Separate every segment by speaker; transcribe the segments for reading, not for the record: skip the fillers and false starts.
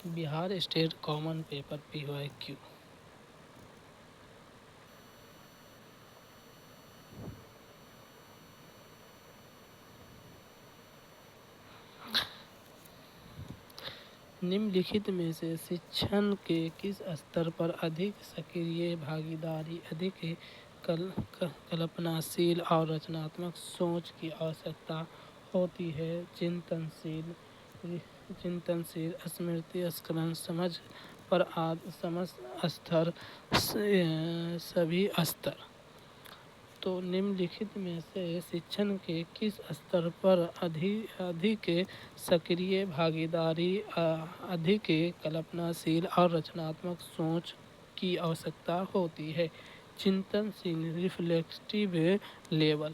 Speaker 1: Bihar state common paper PYQ। निम्नलिखित में से शिक्षण के किस स्तर पर अधिक सक्रिय भागीदारी, अधिक कल्पनाशील और रचनात्मक सोच की आवश्यकता होती है? चिंतनशील, स्मृति स्खलन, समझ पर समझ स्तर, सभी स्तर। तो निम्नलिखित में से शिक्षण के किस स्तर पर अधिक सक्रिय भागीदारी, अधिक कल्पनाशील और रचनात्मक सोच की आवश्यकता होती है? चिंतनशील, रिफ्लेक्टिव लेवल।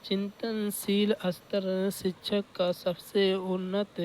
Speaker 1: चिंतनशील स्तर शिक्षक का सबसे उन्नत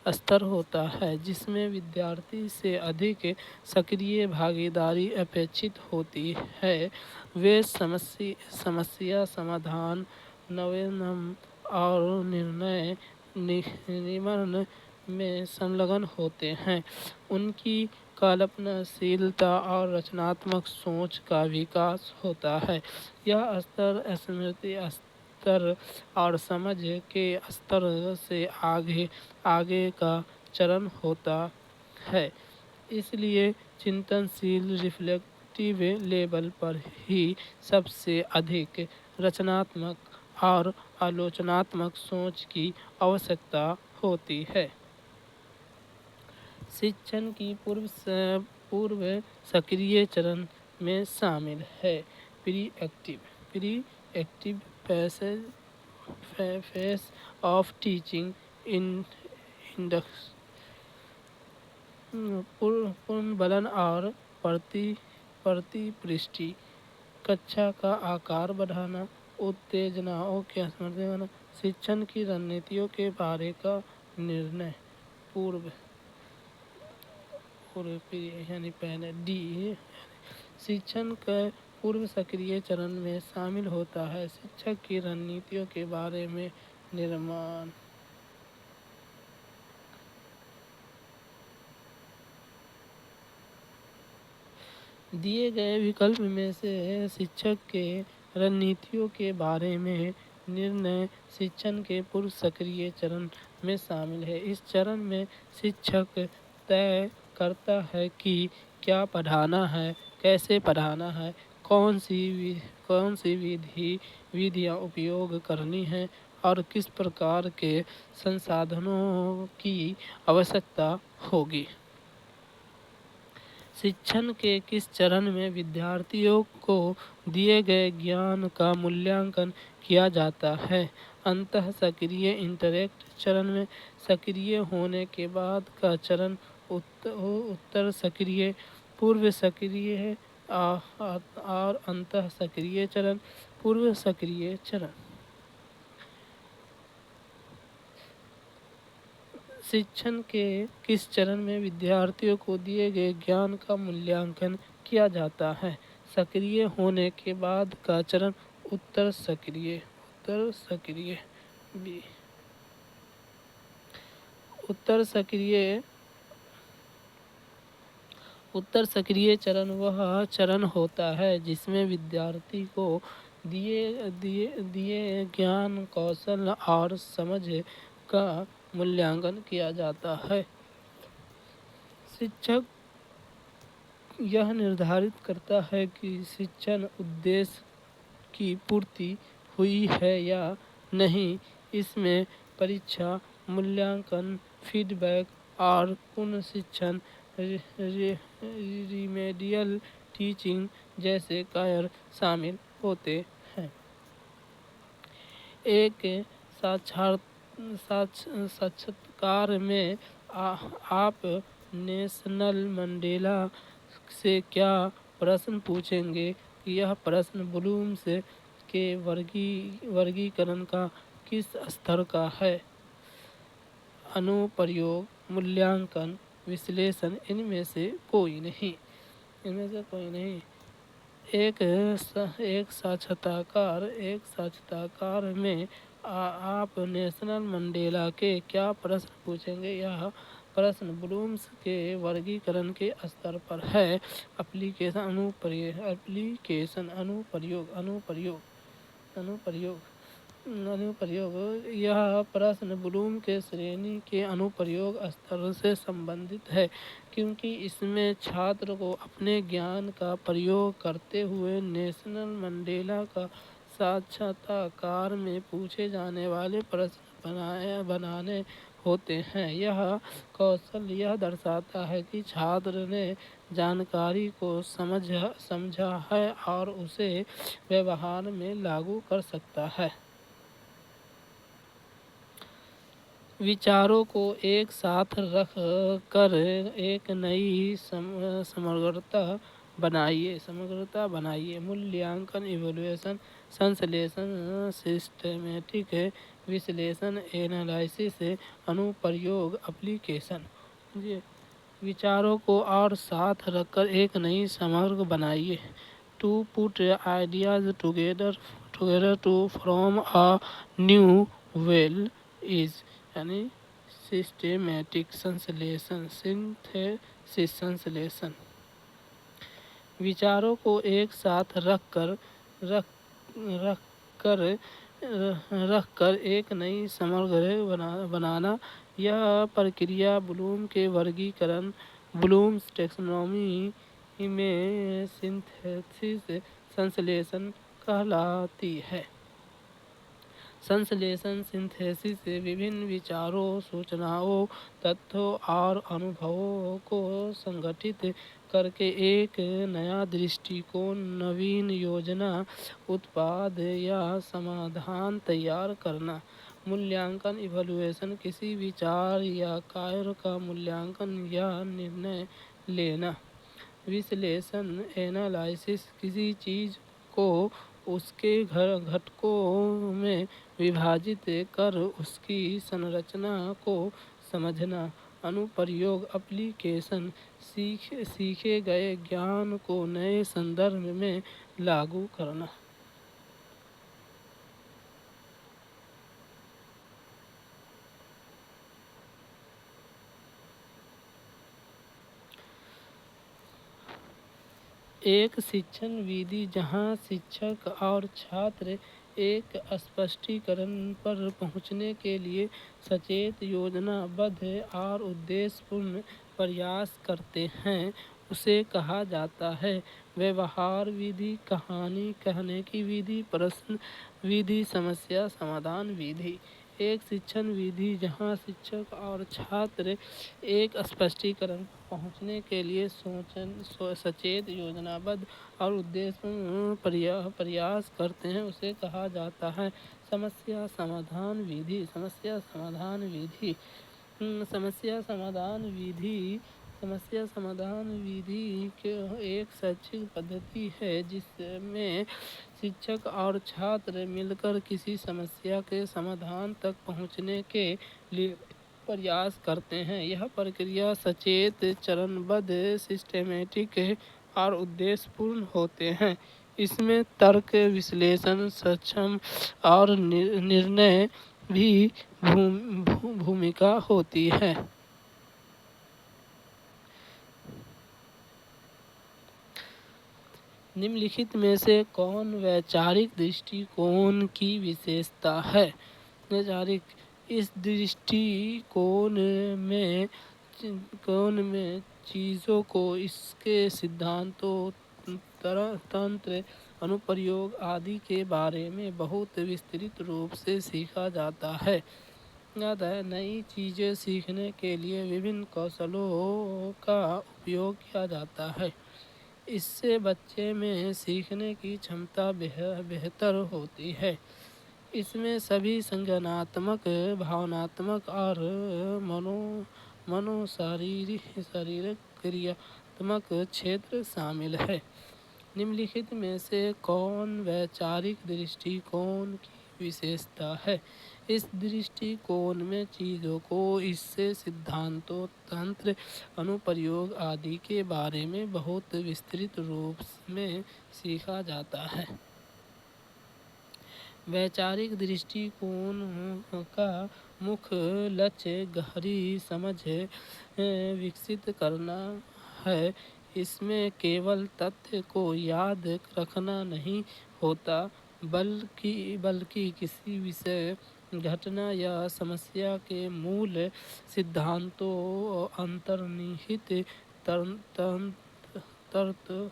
Speaker 1: स्तर होता है, जिसमें विद्यार्थी से अधिक सक्रिय भागीदारी अपेक्षित होती है। वे समस्या समाधान, नवीनतम और निर्णय निर्माण में संलग्न होते हैं। उनकी कल्पनाशीलता और रचनात्मक सोच का विकास होता है। यह स्तर स्मृति स्तर और समझ के स्तर से आगे का चरण होता है। इसलिए चिंतनशील रिफ्लेक्टिव लेवल पर ही सबसे अधिक रचनात्मक और आलोचनात्मक सोच की आवश्यकता होती है। शिक्षण की पूर्व सक्रिय चरण में शामिल है pre active phase of teaching, पुनर्बलन और प्रतिपुष्टि, कक्षा का आकार बढ़ाना, उत्तेजनाओं के समर्थन, शिक्षण की रणनीतियों के बारे का निर्णय। पूर्व यानी पहले डी, शिक्षण के पूर्व सक्रिय चरण में शामिल होता है शिक्षक की रणनीतियों के बारे में निर्माण। दिए गए विकल्प में से शिक्षक के रणनीतियों के बारे में निर्णय शिक्षण के पूर्व सक्रिय चरण में शामिल है। इस चरण में शिक्षक तय करता है कि क्या पढ़ाना है, कैसे पढ़ाना है, कौन सी विधियाँ उपयोग करनी है और किस प्रकार के संसाधनों की आवश्यकता होगी। शिक्षण के किस चरण में विद्यार्थियों को दिए गए ज्ञान का मूल्यांकन किया जाता है? अंतः सक्रिय इंटरेक्ट चरण में। सक्रिय होने के बाद का चरण उत्तर सक्रिय, पूर्व सक्रिय और अंतः सक्रिय चरण। पूर्व सक्रिय चरण शिक्षण के किस चरण में विद्यार्थियों को दिए गए ज्ञान का मूल्यांकन किया जाता है? सक्रिय होने के बाद का चरण उत्तर सक्रिय बी। उत्तर सक्रिय चरण वह चरण होता है जिसमें विद्यार्थी को दिए ज्ञान, कौशल और समझ का मूल्यांकन किया जाता है। शिक्षक यह निर्धारित करता है कि शिक्षण उद्देश्य की पूर्ति हुई है या नहीं। इसमें परीक्षा, मूल्यांकन, फीडबैक और पुनर्शिक्षण, रिमेडियल टीचिंग जैसे कार्य शामिल होते हैं। एक साक्षात्कार में आप नेल्सन मंडेला से क्या प्रश्न पूछेंगे? यह प्रश्न ब्लूम्स के वर्गीकरण का किस स्तर का है? अनुप्रयोग, मूल्यांकन, विश्लेषण, इनमें से कोई नहीं। एक साक्षात्कार में आप नेल्सन मंडेला के क्या प्रश्न पूछेंगे? यह प्रश्न ब्लूम्स के वर्गीकरण के स्तर पर है। अनुप्रयोग यह प्रश्न ब्लूम के श्रेणी के अनुप्रयोग स्तर से संबंधित है, क्योंकि इसमें छात्र को अपने ज्ञान का प्रयोग करते हुए नेल्सन मंडेला का साक्षात्कार में पूछे जाने वाले प्रश्न बनाने होते हैं। यह कौशल यह दर्शाता है कि छात्र ने जानकारी को समझा है और उसे व्यवहार में लागू कर सकता है। विचारों को एक साथ रख कर एक नई समग्रता बनाइए। मूल्यांकन, इवैल्यूएशन, संश्लेषण, सिस्टेमेटिक विश्लेषण, एनालिसिस, अनुप्रयोग, एप्लीकेशन। विचारों को और साथ रखकर एक नई समग्र बनाइए। To put ideas together to form a new well is यानी सिस्टेमेटिक संश्लेषण, सिंथेसिस संश्लेषण। विचारों को एक साथ रखकर एक नई समग्र बनाना। यह प्रक्रिया ब्लूम के वर्गीकरण, ब्लूम्स टैक्सोनॉमी में सिंथेसिस संश्लेषण कहलाती है। संश्लेषण सिंथेसिस विभिन्न विचारों, सूचनाओं, तथ्यों और अनुभवों को संगठित करके एक नया दृष्टिकोण, नवीन योजना, उत्पाद या समाधान तैयार करना। मूल्यांकन, इवैल्यूएशन किसी विचार या कार्य का मूल्यांकन या निर्णय लेना। विश्लेषण, एनालिसिस किसी चीज को उसके घटकों में विभाजित कर उसकी संरचना को समझना। अनुप्रयोग, एप्लीकेशन सीखे गए ज्ञान को नए संदर्भ में लागू करना। एक शिक्षण विधि जहाँ शिक्षक और छात्र एक स्पष्टीकरण पर पहुँचने के लिए सचेत, योजनाबद्ध और उद्देश्यपूर्ण प्रयास करते हैं, उसे कहा जाता है व्यवहार विधि। कहानी कहने की विधि, प्रश्न विधि, समस्या समाधान विधि। एक शिक्षण विधि जहाँ शिक्षक और छात्र एक स्पष्टीकरण पर पहुँचने के लिए सचेत, योजनाबद्ध और उद्देश्यपूर्ण प्रयास करते हैं, उसे कहा जाता है समस्या समाधान विधि। समस्या समाधान विधि एक शैक्षिक पद्धति है जिसमें शिक्षक और छात्र मिलकर किसी समस्या के समाधान तक पहुँचने के लिए प्रयास करते हैं। यह प्रक्रिया सचेत, चरणबद्ध, सिस्टेमेटिक और उद्देश्यपूर्ण होते हैं। इसमें तर्क, विश्लेषण, सक्षम और निर्णय भी भूमिका होती है। निम्नलिखित में से कौन वैचारिक दृष्टिकोण की विशेषता है? वैचारिक, इस दृष्टिकोण में चीज़ों को इसके सिद्धांतों, तंत्र, अनुप्रयोग आदि के बारे में बहुत विस्तृत रूप से सीखा जाता है। नई चीज़ें सीखने के लिए विभिन्न कौशलों का उपयोग किया जाता है। इससे बच्चे में सीखने की क्षमता बेहतर होती है। इसमें सभी संज्ञानात्मक, भावनात्मक और शारीरिक क्रियात्मक क्षेत्र शामिल है। निम्नलिखित में से कौन वैचारिक दृष्टिकोण की विशेषता है? इस दृष्टिकोण में चीज़ों को इससे सिद्धांतों, तंत्र, अनुप्रयोग आदि के बारे में बहुत विस्तृत रूप में सीखा जाता है। वैचारिक दृष्टिकोण का मुख्य लक्ष्य गहरी समझ विकसित करना है। इसमें केवल तथ्य को याद रखना नहीं होता, बल्कि किसी विषय, घटना या समस्या के मूल सिद्धांतों, अंतर्निहित तर्क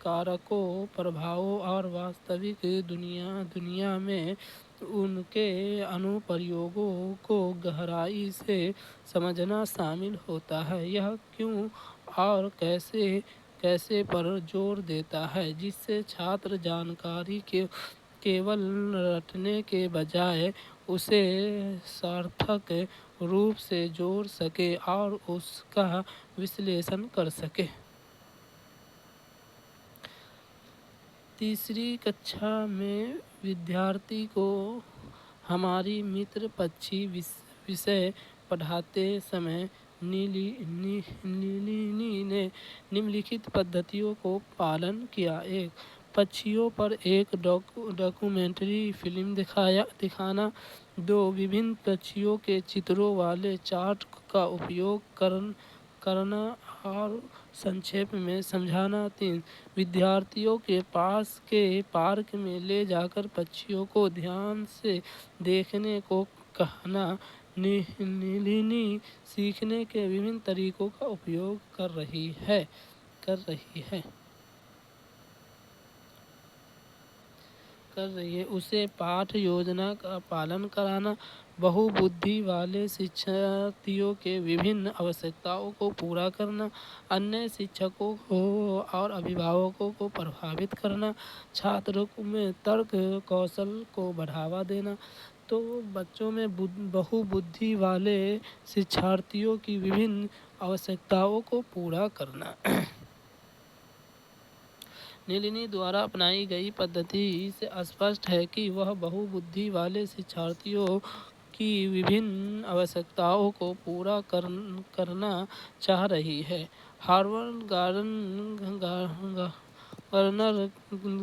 Speaker 1: कारकों, प्रभावों और वास्तविक दुनिया में उनके अनुप्रयोगों को गहराई से समझना शामिल होता है। यह क्यों और कैसे पर जोर देता है, जिससे छात्र जानकारी के केवल रटने के बजाय उसे सार्थक रूप से जोड़ सके और उसका विश्लेषण कर सके। तीसरी कक्षा में विद्यार्थी को हमारी मित्र पक्षी विषय पढ़ाते समय नलिनी ने निम्नलिखित पद्धतियों को पालन किया। 1. पक्षियों पर एक डॉक्यूमेंट्री फिल्म दिखाना। 2. विभिन्न पक्षियों के चित्रों वाले चार्ट का उपयोग करना और संक्षेप में समझाना। 3. विद्यार्थियों के पास के पार्क में ले जाकर पक्षियों को ध्यान से देखने को कहना। नलिनी सीखने के विभिन्न तरीकों का उपयोग कर रही है। उसे पाठ योजना का पालन कराना, बहुबुद्धि वाले शिक्षार्थियों के विभिन्न आवश्यकताओं को पूरा करना, अन्य शिक्षकों को और अभिभावकों को प्रभावित करना, छात्रों में तर्क कौशल को बढ़ावा देना। तो बच्चों में बहुबुद्धि वाले शिक्षार्थियों की विभिन्न आवश्यकताओं को पूरा करना। नलिनी द्वारा अपनाई गई पद्धति से स्पष्ट है कि वह बहुबुद्धि वाले शिक्षार्थियों की विभिन्न आवश्यकताओं को पूरा करना चाह रही है। हार्वर्ड गार्डनर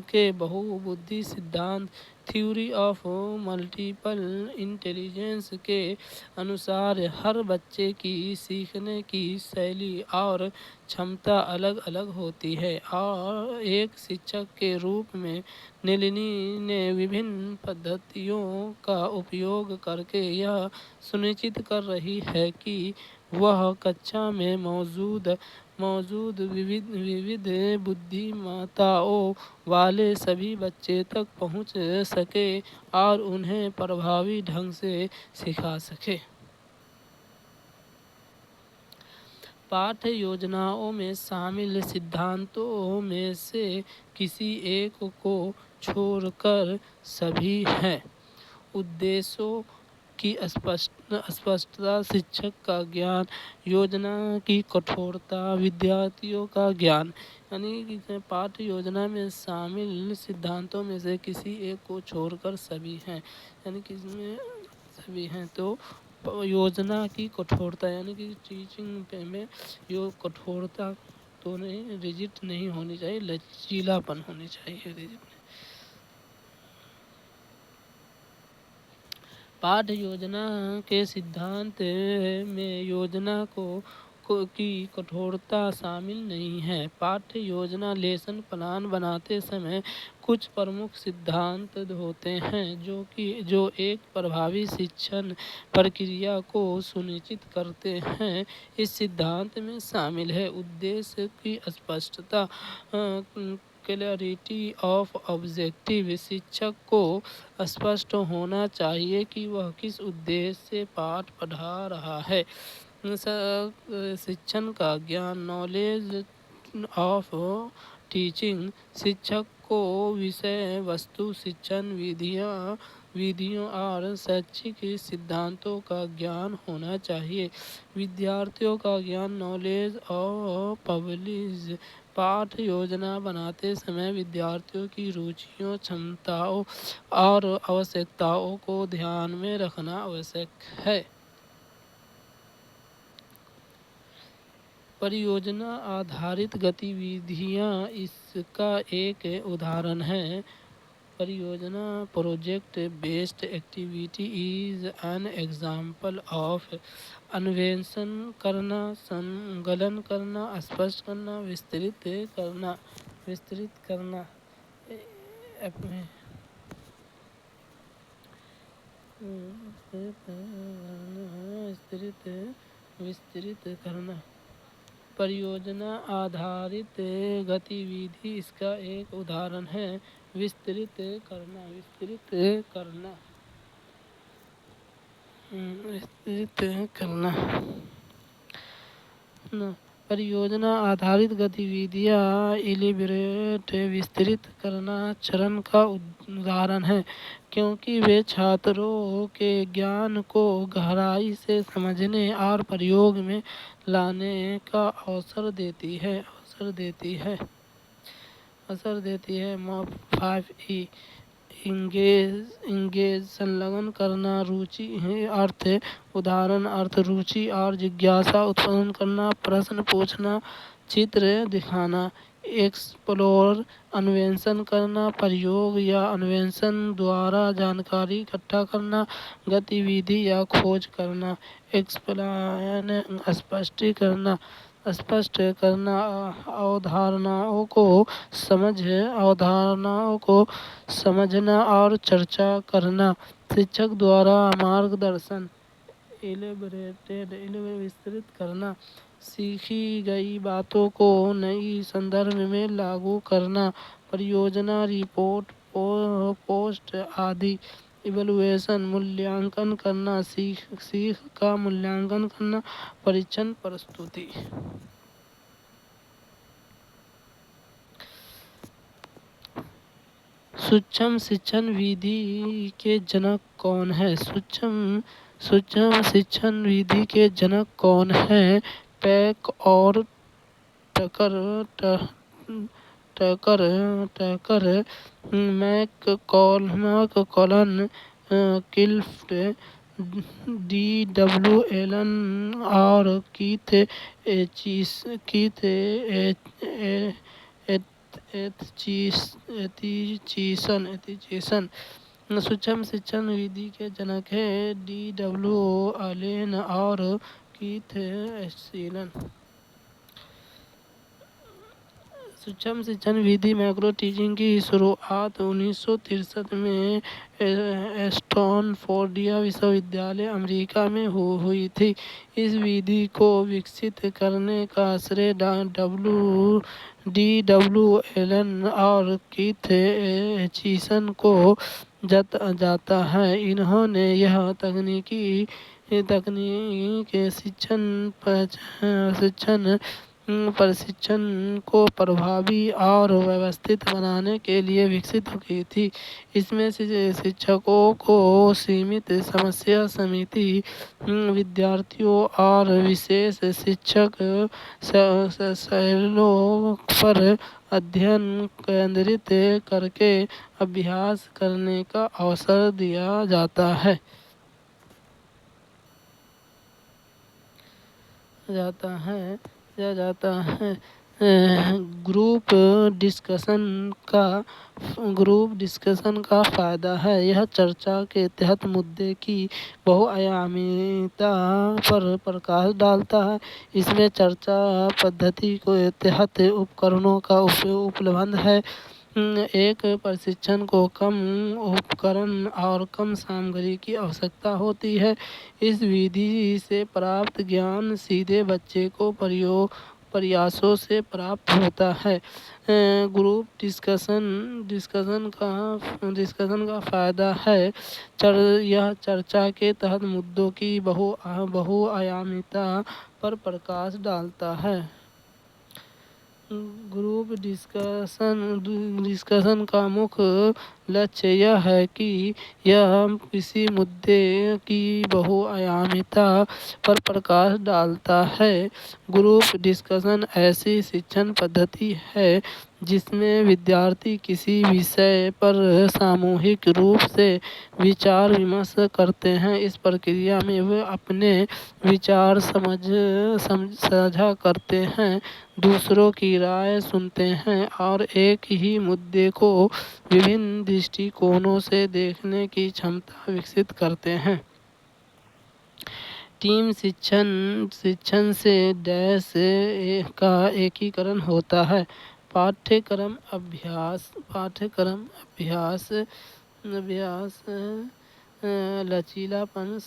Speaker 1: के बहुबुद्धि सिद्धांत, थ्योरी ऑफ मल्टीपल इंटेलिजेंस के अनुसार हर बच्चे की सीखने की शैली और क्षमता अलग अलग होती है, और एक शिक्षक के रूप में नलिनी ने विभिन्न पद्धतियों का उपयोग करके यह सुनिश्चित कर रही है कि वह कक्षा में मौजूद विविध बुद्धिमत्ताओं वाले सभी बच्चे तक पहुंच सके और उन्हें प्रभावी ढंग से सिखा सके। पाठ योजनाओं में शामिल सिद्धांतों में से किसी एक को छोड़कर सभी हैं। उद्देश्यों की स्पष्टता, शिक्षक का ज्ञान, योजना की कठोरता, विद्यार्थियों का ज्ञान। यानी पाठ योजना में शामिल सिद्धांतों में से किसी एक को छोड़कर सभी हैं, यानी कि इसमें सभी हैं। तो योजना की कठोरता, यानी कि टीचिंग में यो कठोरता तो नहीं, रिजिड नहीं होनी चाहिए, लचीलापन होनी चाहिए। रिजिड पाठ योजना के सिद्धांत में योजना की कठोरता शामिल नहीं है। पाठ्य योजना लेसन प्लान बनाते समय कुछ प्रमुख सिद्धांत होते हैं जो एक प्रभावी शिक्षण प्रक्रिया को सुनिश्चित करते हैं। इस सिद्धांत में शामिल है उद्देश्य की स्पष्टता, क्लैरिटी ऑफ ऑब्जेक्टिव। शिक्षक को स्पष्ट होना चाहिए कि वह किस उद्देश्य से पाठ पढ़ा रहा है। शिक्षण का ज्ञान, नॉलेज ऑफ टीचिंग। शिक्षक को विषय वस्तु, शिक्षण विधियों और शैक्षिक सिद्धांतों का ज्ञान होना चाहिए। विद्यार्थियों का ज्ञान, नॉलेज ऑफ पाठ योजना बनाते समय विद्यार्थियों की रुचियों, क्षमताओं और आवश्यकताओं को ध्यान में रखना आवश्यक है। परियोजना आधारित गतिविधियाँ इसका एक उदाहरण है। परियोजना project based activity is an example of अन्वेषण करना, संकलन करना, स्पष्ट करना, विस्तृत करना अपने विस्तृत करना। परियोजना आधारित गतिविधि इसका एक उदाहरण है। विस्तृत करना परियोजना आधारित गतिविधियाँ इलिबरेट विस्तृत करना चरण का उदाहरण है, क्योंकि वे छात्रों के ज्ञान को गहराई से समझने और प्रयोग में लाने का अवसर देती है। 5E इंगेज संलग्न करना, रुचि अर्थ उदाहरण अर्थ रुचि और जिज्ञासा उत्पन्न करना, प्रश्न पूछना, चित्र दिखाना। एक्सप्लोर अन्वेषण करना, प्रयोग या अन्वेषण द्वारा जानकारी इकट्ठा करना, गतिविधि या खोज करना। एक्सप्लेन स्पष्ट करना, अवधारणाओं को समझना और चर्चा करना। शिक्षक द्वारा मार्गदर्शन विस्तृत करना, सीखी गई बातों को नई संदर्भ में लागू करना। परियोजना रिपोर्ट पोस्ट आदि इवैल्यूएशन मूल्यांकन करना, सीख का मूल्यांकन करना। परीक्षण प्रस्तुति। सूक्ष्म शिक्षण विधि के जनक कौन है? सूक्ष्म शिक्षण विधि के जनक कौन है? पैक और टकर, मैककॉलन, क्लिफ्ट, D.W. एलन और कीथ एथचीसन। सूक्ष्म शिक्षण विधि के जनक है D.W. एलन और कीथ एथचीसन। सूक्ष्म शिक्षण विधि मैक्रो टीचिंग की शुरुआत 1963 में स्टैनफोर्ड विश्वविद्यालय अमेरिका में हुई थी। इस विधि को विकसित करने का श्रेय D.W. एलन और कीथ एथचीसन को जाता है। इन्होंने यह तकनीक प्रशिक्षण को प्रभावी और व्यवस्थित बनाने के लिए विकसित की थी। इसमें शिक्षकों को सीमित समस्या समिति, विद्यार्थियों और विशेष शिक्षक शैलियों पर अध्ययन केंद्रित करके अभ्यास करने का अवसर दिया जाता है। ग्रुप डिस्कशन का फायदा है। यह चर्चा के तहत मुद्दे की बहुआयामीता पर प्रकाश डालता है। इसमें चर्चा पद्धति के तहत उपकरणों का उपलब्ध है। एक प्रशिक्षण को कम उपकरण और कम सामग्री की आवश्यकता होती है। इस विधि से प्राप्त ज्ञान सीधे बच्चे को प्रयासों से प्राप्त होता है। ग्रुप डिस्कशन का फायदा है। यह चर्चा के तहत मुद्दों की बहुआयामीता पर प्रकाश डालता है। ग्रुप डिस्कशन का मुख्य लक्ष्य यह है कि यह किसी मुद्दे की बहुआयामिता पर प्रकाश डालता है। ग्रुप डिस्कशन ऐसी शिक्षण पद्धति है जिसमें विद्यार्थी किसी विषय पर सामूहिक रूप से विचार विमर्श करते हैं। इस प्रक्रिया में वे अपने विचार साझा करते हैं, दूसरों की राय सुनते हैं और एक ही मुद्दे को विभिन्न दृष्टिकोणों से देखने की क्षमता विकसित करते हैं। टीम शिक्षण से डैश का एकीकरण होता है। पाठ्यक्रम अभ्यास लचीलापन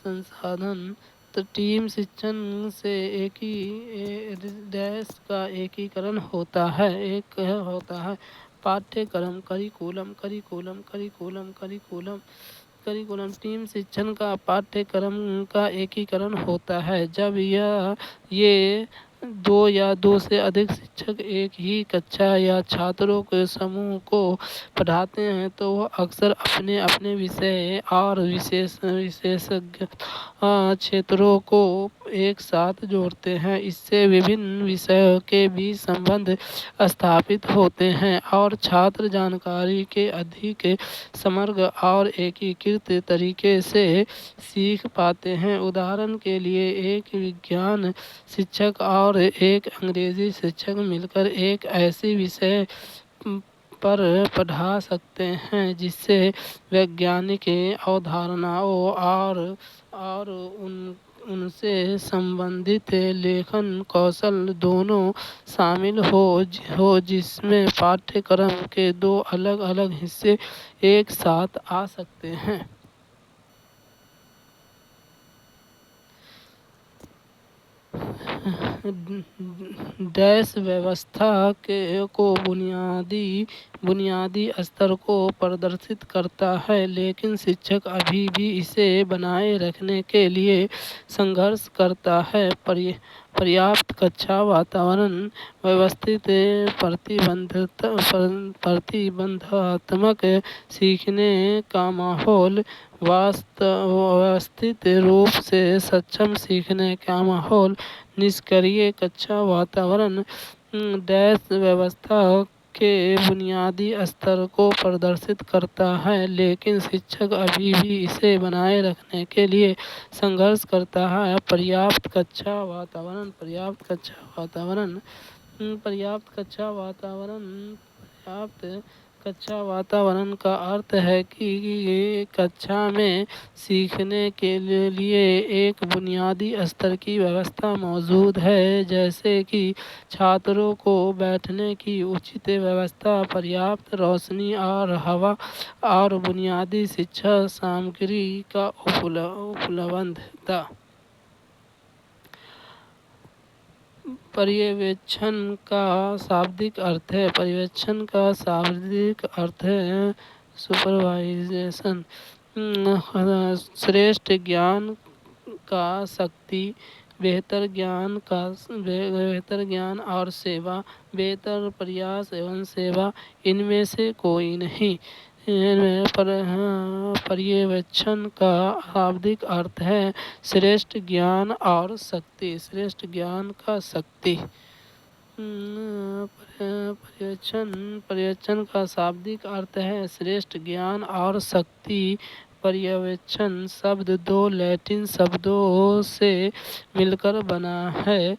Speaker 1: संसाधन। तो टीम शिक्षण से एक ही डैश का एकीकरण होता है। पाठ्यक्रम करिकुलम टीम शिक्षण का पाठ्यक्रम का एकीकरण होता है जब ये दो से अधिक शिक्षक एक ही कक्षा या छात्रों के समूह को पढ़ाते हैं तो वह अक्सर अपने अपने विषय और विशेषज्ञ क्षेत्रों को एक साथ जोड़ते हैं। इससे विभिन्न विषयों के बीच संबंध स्थापित होते हैं और छात्र जानकारी के अधिक समग्र और एकीकृत तरीके से सीख पाते हैं। उदाहरण के लिए एक विज्ञान शिक्षक और एक अंग्रेजी शिक्षक मिलकर एक ऐसे विषय पर पढ़ा सकते हैं जिससे वैज्ञानिक अवधारणाओं और उनसे संबंधित लेखन कौशल दोनों शामिल हो जिसमें पाठ्यक्रम के दो अलग अलग हिस्से एक साथ आ सकते हैं। डैश व्यवस्था को बुनियादी स्तर को प्रदर्शित करता है, लेकिन शिक्षक अभी भी इसे बनाए रखने के लिए संघर्ष करता है। पर्याप्त कक्षा वातावरण, व्यवस्थित प्रतिबंधात्मक सीखने का माहौल, व्यवस्थित रूप से सक्षम सीखने का माहौल, निष्क्रिय कक्षा वातावरण डैश व्यवस्था के बुनियादी स्तर को प्रदर्शित करता है, लेकिन शिक्षक अभी भी इसे बनाए रखने के लिए संघर्ष करता है। पर्याप्त कक्षा वातावरण का अर्थ है कि कक्षा में सीखने के लिए एक बुनियादी स्तर की व्यवस्था मौजूद है, जैसे कि छात्रों को बैठने की उचित व्यवस्था, पर्याप्त रोशनी और हवा और बुनियादी शिक्षा सामग्री का उपलब्धता। पर्यवेक्षण का शाब्दिक अर्थ है सुपरवाइजेशन। श्रेष्ठ ज्ञान का शक्ति, बेहतर ज्ञान और सेवा, बेहतर प्रयास एवं सेवा, इनमें से कोई नहीं। पर्यवेक्षण का शाब्दिक अर्थ है श्रेष्ठ ज्ञान और शक्ति। पर्यवेक्षण का शाब्दिक अर्थ है श्रेष्ठ ज्ञान और शक्ति। पर्यवेक्षण शब्द दो लैटिन शब्दों से मिलकर बना है।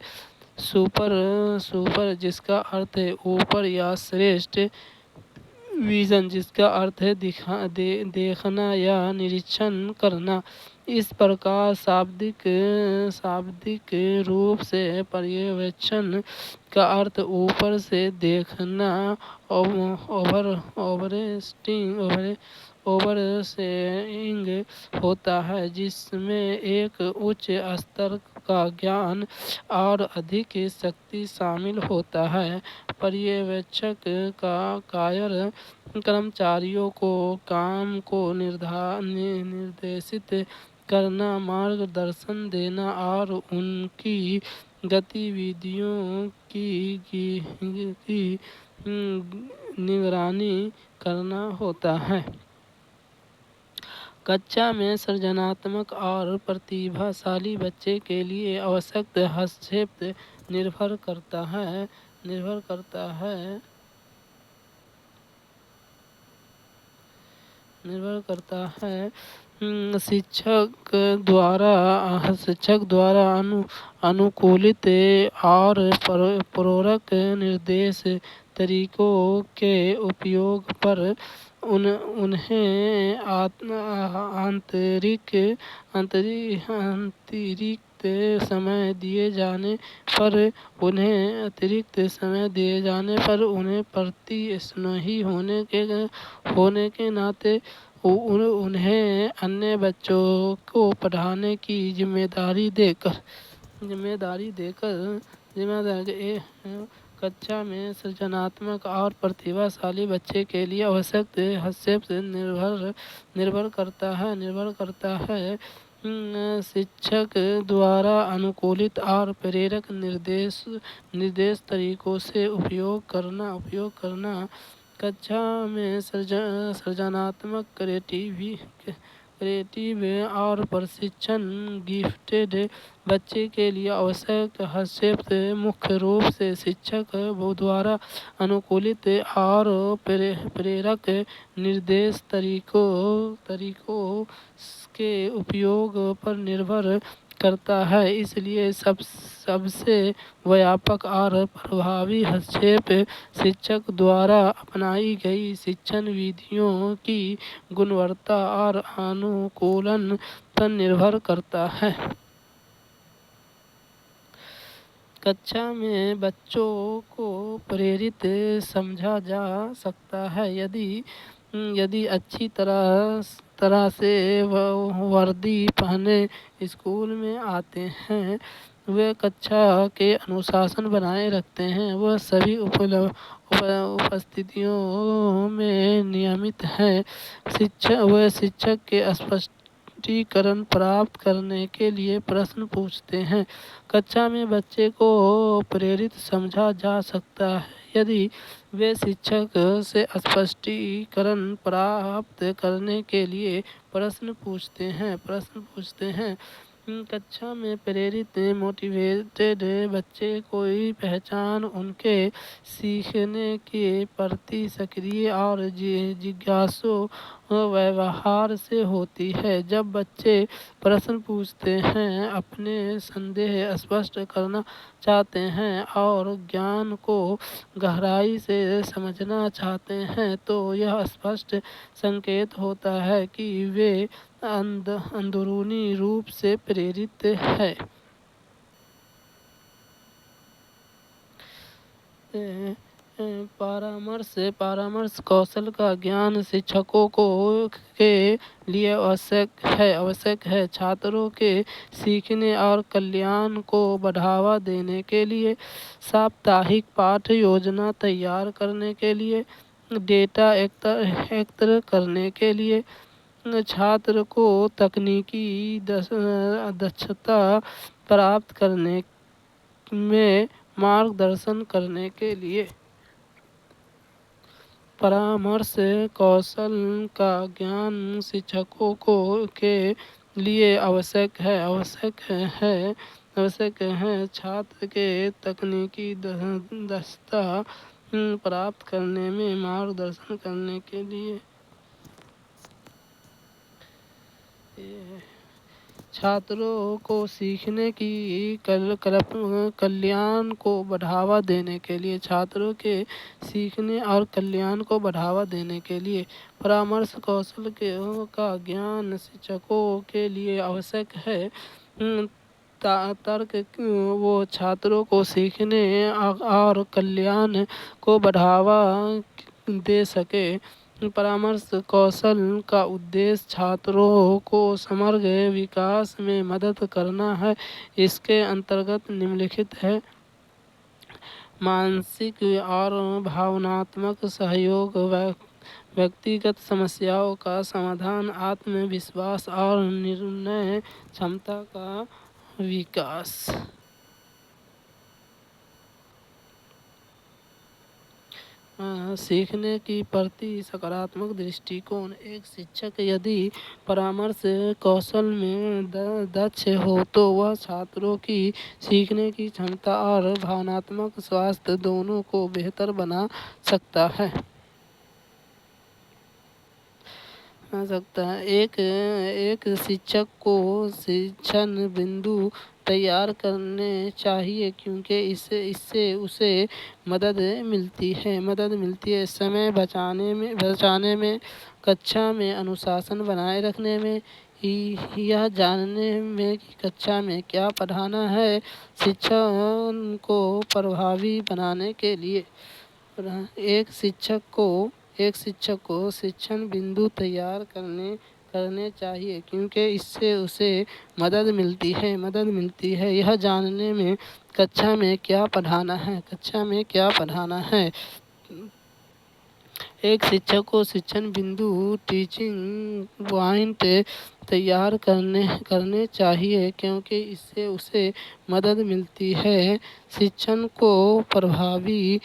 Speaker 1: सुपर जिसका अर्थ है ऊपर या श्रेष्ठ, विजन जिसका अर्थ है देखना या निरीक्षण करना। इस प्रकार शाब्दिक रूप से पर्यवेक्षण का अर्थ ऊपर से देखना, ओवरसीइंग होता है, जिसमें एक उच्च स्तर का ज्ञान और अधिक शक्ति शामिल होता है। पर्यवेक्षक का कर्मचारियों को काम को निर्देशित करना, मार्गदर्शन देना और उनकी गतिविधियों की निगरानी करना होता है। कक्षा में सृजनात्मक और प्रतिभाशाली बच्चे के लिए आवश्यक हस्तक्षेप निर्भर करता है शिक्षक द्वारा अनुकूलित और पूरक निर्देश तरीकों के उपयोग पर उन्हें अतिरिक्त समय दिए जाने पर उन्हें प्रतिस्नेही होने के नाते उन्हें अन्य बच्चों को पढ़ाने की जिम्मेदारी देकर कक्षा में सृजनात्मक और प्रतिभाशाली बच्चे के लिए आवश्यक हस्तक्षेप निर्भर करता है शिक्षक द्वारा अनुकूलित और प्रेरक निर्देश तरीकों से उपयोग करना कक्षा में सृजनात्मक क्रिएटिव और प्रशिक्षण गिफ्टेड बच्चे के लिए आवश्यक हस्तक्षेप मुख्य रूप से शिक्षक द्वारा अनुकूलित और प्रेरक निर्देश तरीकों के उपयोग पर निर्भर करता है। इसलिए सबसे व्यापक और प्रभावी हस्तक्षेप शिक्षक द्वारा अपनाई गई शिक्षण विधियों की गुणवत्ता और अनुकूलन पर निर्भर करता है। कक्षा में बच्चों को प्रेरित समझा जा सकता है यदि अच्छी तरह से वर्दी पहने स्कूल में आते हैं, वे कक्षा के अनुशासन बनाए रखते हैं, वह सभी उपस्थितियों में नियमित हैं, शिक्षक के स्पष्टीकरण प्राप्त करने के लिए प्रश्न पूछते हैं। कक्षा में बच्चे को प्रेरित समझा जा सकता है यदि वे शिक्षक से स्पष्टीकरण प्राप्त करने के लिए प्रश्न पूछते हैं। कक्षा में प्रेरित मोटिवेटेड बच्चे कोई पहचान उनके सीखने के प्रति सक्रिय और जिज्ञासु व्यवहार से होती है। जब बच्चे प्रश्न पूछते हैं, अपने संदेह स्पष्ट करना चाहते हैं और ज्ञान को गहराई से समझना चाहते हैं, तो यह स्पष्ट संकेत होता है कि वे अंदरूनी रूप से प्रेरित है। परामर्श कौशल का ज्ञान शिक्षकों के लिए आवश्यक है। छात्रों के सीखने और कल्याण को बढ़ावा देने के लिए, साप्ताहिक पाठ योजना तैयार करने के लिए, डेटा एकत्र करने के लिए, छात्र को तकनीकी दक्षता प्राप्त करने में मार्गदर्शन करने के लिए परामर्श कौशल का ज्ञान शिक्षकों के लिए आवश्यक है। छात्र के तकनीकी दक्षता प्राप्त करने में मार्गदर्शन करने के लिए छात्रों को सीखने की कल्याण को बढ़ावा देने के लिए परामर्श कौशल का ज्ञान शिक्षकों के लिए आवश्यक है। वो छात्रों को सीखने और कल्याण को बढ़ावा दे सके। परामर्श कौशल का उद्देश्य छात्रों को समग्र विकास में मदद करना है। इसके अंतर्गत निम्नलिखित है: मानसिक और भावनात्मक सहयोग, व्यक्तिगत समस्याओं का समाधान, आत्मविश्वास और निर्णय क्षमता का विकास। सीखने की प्रति सकारात्मक दृष्टिकोण। एक शिक्षक यदि परामर्श कौशल में दक्ष हो तो वह छात्रों की सीखने की क्षमता और भावनात्मक स्वास्थ्य दोनों को बेहतर बना सकता है। एक शिक्षक को शिक्षण बिंदु तैयार करने चाहिए, क्योंकि इससे उसे मदद मिलती है समय बचाने में, कक्षा में अनुशासन बनाए रखने में, यह जानने में कि कक्षा में क्या पढ़ाना है। शिक्षण को प्रभावी बनाने के लिए एक शिक्षक को शिक्षण बिंदु तैयार करने चाहिए, क्योंकि इससे उसे मदद मिलती है यह जानने में कक्षा में क्या पढ़ाना है। एक शिक्षक को शिक्षण बिंदु टीचिंग पॉइंट तैयार करने चाहिए, क्योंकि इससे उसे मदद मिलती है। शिक्षण को प्रभावी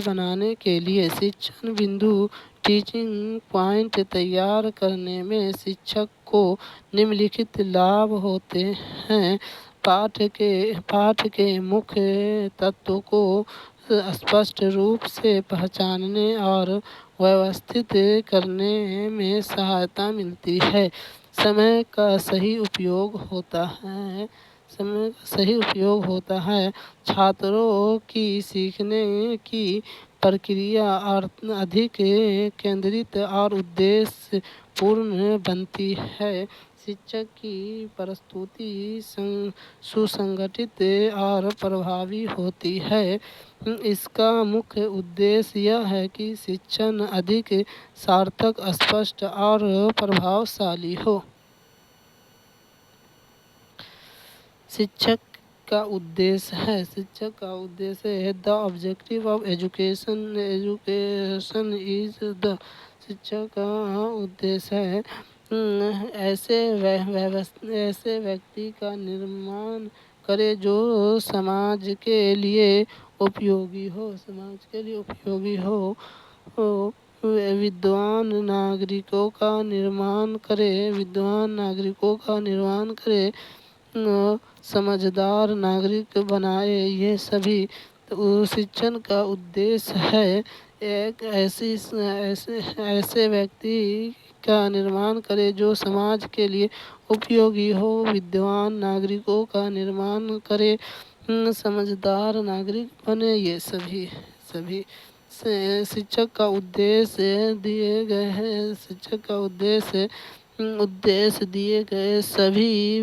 Speaker 1: बनाने के लिए शिक्षण बिंदु टीचिंग पॉइंट तैयार करने में शिक्षक को निम्नलिखित लाभ होते हैं। पाठ के मुख्य तत्वों को स्पष्ट रूप से पहचानने और व्यवस्थित करने में सहायता मिलती है। समय का सही उपयोग होता है। छात्रों की सीखने की प्रक्रिया अधिक केंद्रित और उद्देश्य पूर्ण बनती है। शिक्षक की प्रस्तुति सुसंगठित और प्रभावी होती है। इसका मुख्य उद्देश्य यह है कि शिक्षण अधिक सार्थक, स्पष्ट और प्रभावशाली हो। शिक्षक का उद्देश्य है the objective of education is the. शिक्षक का उद्देश्य है ऐसे व्यक्ति का निर्माण करे जो समाज के लिए उपयोगी हो। विद्वान नागरिकों का निर्माण करे, समझदार नागरिक बनाए, ये सभी शिक्षण का उद्देश्य है। एक ऐसे व्यक्ति का निर्माण करे जो समाज के लिए उपयोगी हो। विद्वान नागरिकों का निर्माण करे, समझदार नागरिक बने, ये सभी शिक्षक का उद्देश्य दिए गए हैं। शिक्षक का उद्देश्य दिए गए सभी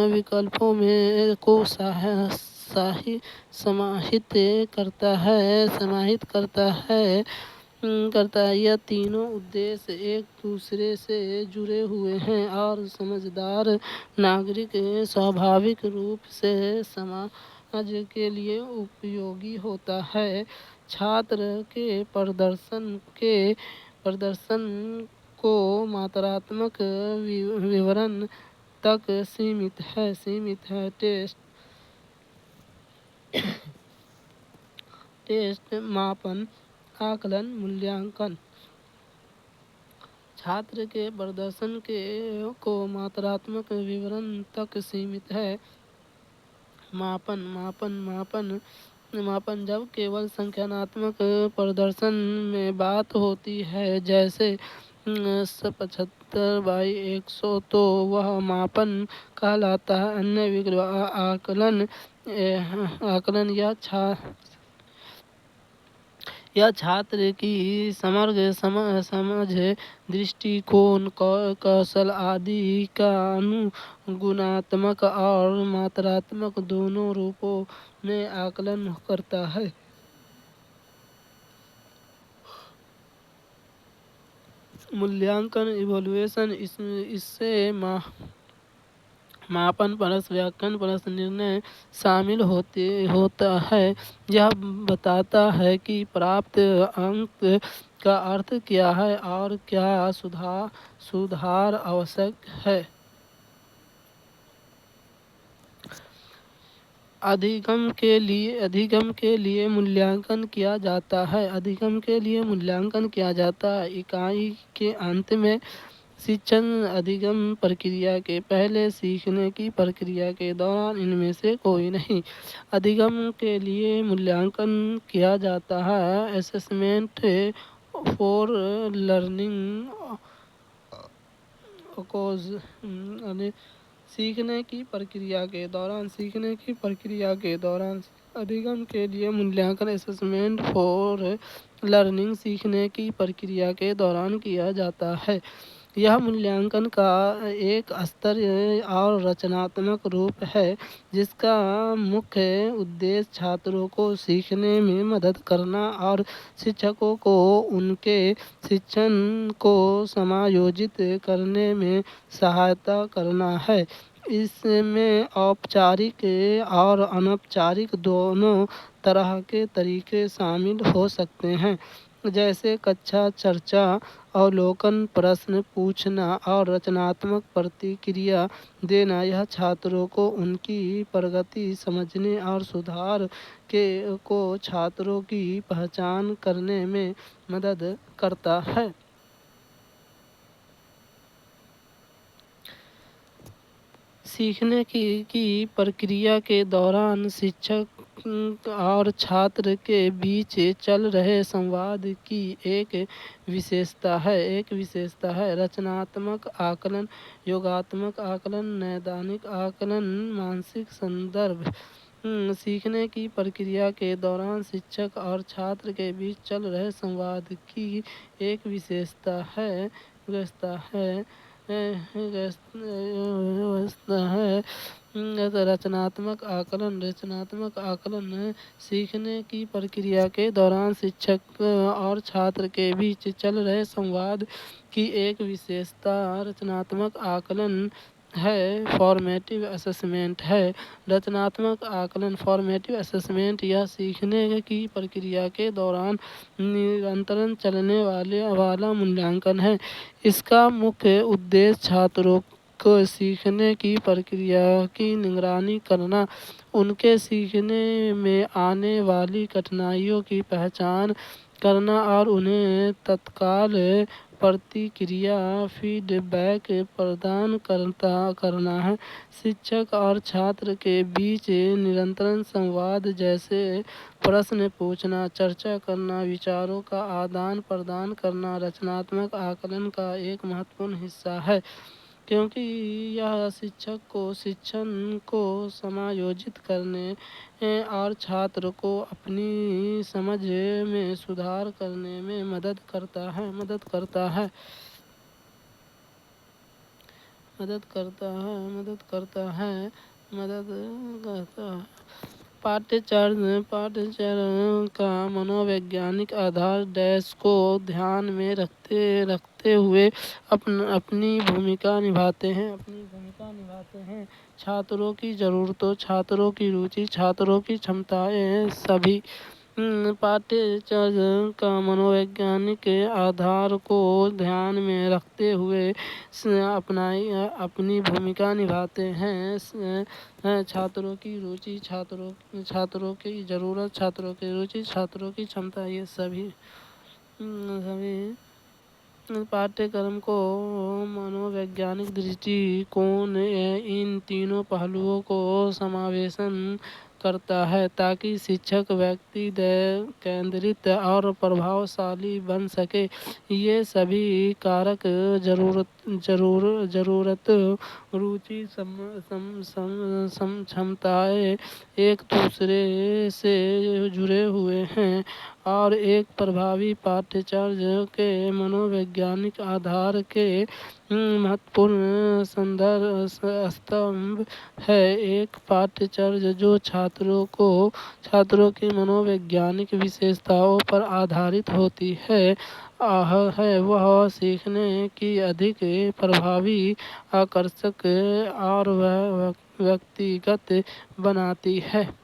Speaker 1: विकल्पों में को समाहित करता है। यह तीनों उद्देश्य एक दूसरे से जुड़े हुए हैं और समझदार नागरिक स्वाभाविक रूप से समाज के लिए उपयोगी होता है। छात्र के प्रदर्शन को मात्रात्मक विवरण तक सीमित है। टेस्ट, मापन, आकलन, मूल्यांकन। छात्र के प्रदर्शन को मात्रात्मक विवरण तक सीमित है। मापन जब केवल संख्यात्मक प्रदर्शन में बात होती है, जैसे 75/100, तो वह मापन कहलाता है। अन्य विकल्प आकलन या छात्र की समग्र समझ, दृष्टिकोण, कौशल आदि का गुणात्मक और मात्रात्मक दोनों रूपों में आकलन करता है। मूल्यांकन, इवैल्यूएशन, इससे मापन परस व्याकरण परस निर्णय शामिल होता है। यह बताता है कि प्राप्त अंक का अर्थ क्या है और क्या सुधार आवश्यक है। अधिगम के लिए मूल्यांकन किया जाता है। अधिगम के लिए मूल्यांकन किया जाता है। इकाई के अंत में शिक्षण अधिगम प्रक्रिया के पहले, सीखने की प्रक्रिया के दौरान इनमें से कोई नहीं। अधिगम के लिए मूल्यांकन किया जाता है। असेसमेंट फॉर लर्निंग सीखने की प्रक्रिया के दौरान अधिगम के लिए मूल्यांकन असेसमेंट फॉर लर्निंग सीखने की प्रक्रिया के दौरान किया जाता है। यह मूल्यांकन का एक स्तर और रचनात्मक रूप है जिसका मुख्य उद्देश्य छात्रों को सीखने में मदद करना और शिक्षकों को उनके शिक्षण को समायोजित करने में सहायता करना है। इसमें औपचारिक और अनौपचारिक दोनों तरह के तरीके शामिल हो सकते हैं, जैसे कक्षा चर्चा, अवलोकन, प्रश्न पूछना और रचनात्मक प्रतिक्रिया देना। यह छात्रों को उनकी प्रगति समझने और सुधार को छात्रों की पहचान करने में मदद करता है। सीखने की प्रक्रिया के दौरान शिक्षक और छात्र के बीच चल रहे संवाद की एक विशेषता है रचनात्मक आकलन, योगात्मक आकलन, नैदानिक आकलन, मानसिक संदर्भ। सीखने की प्रक्रिया के दौरान शिक्षक और छात्र के बीच चल रहे संवाद की एक विशेषता है रचनात्मक आकलन। सीखने की प्रक्रिया के दौरान शिक्षक और छात्र के बीच चल रहे संवाद की एक विशेषता रचनात्मक आकलन है। फॉर्मेटिव असेसमेंट है। रचनात्मक आकलन फॉर्मेटिव असेसमेंट यह सीखने की प्रक्रिया के दौरान निरंतर चलने वाला मूल्यांकन है। इसका मुख्य उद्देश्य छात्रों को सीखने की प्रक्रिया की निगरानी करना, उनके सीखने में आने वाली कठिनाइयों की पहचान करना और उन्हें तत्काल प्रतिक्रिया फीडबैक प्रदान करना है। शिक्षक और छात्र के बीच निरंतर संवाद जैसे प्रश्न पूछना, चर्चा करना, विचारों का आदान प्रदान करना रचनात्मक आकलन का एक महत्वपूर्ण हिस्सा है, क्योंकि यह शिक्षक को शिक्षण को समायोजित करने और छात्र को अपनी समझ में सुधार करने में मदद करता है। पाठ्यचर्या का मनोवैज्ञानिक आधार डैश को ध्यान में रखते हुए अपनी भूमिका निभाते हैं। छात्रों की ज़रूरतों, छात्रों की रुचि, छात्रों की क्षमताएं सभी पाठ्यचर्या का मनोवैज्ञानिक आधार को ध्यान में रखते हुए अपनी भूमिका निभाते हैं। छात्रों की रुचि, छात्रों की ज़रूरत, छात्रों की रुचि, छात्रों की क्षमता, ये सभी पाठ्यक्रम को मनोवैज्ञानिक दृष्टिकोण इन तीनों पहलुओं को समावेशन करता है ताकि शिक्षक व्यक्ति केंद्रित और प्रभावशाली बन सके। ये सभी कारक ज़रूरत, रुचि, क्षमताएं एक दूसरे से जुड़े हुए हैं और एक प्रभावी पाठ्यचर्या के मनोवैज्ञानिक आधार के महत्वपूर्ण स्तंभ है। एक पाठ्यचर्या जो छात्रों की मनोवैज्ञानिक विशेषताओं पर आधारित होती है है वह सीखने की अधिक प्रभावी, आकर्षक और व्यक्तिगत बनाती है।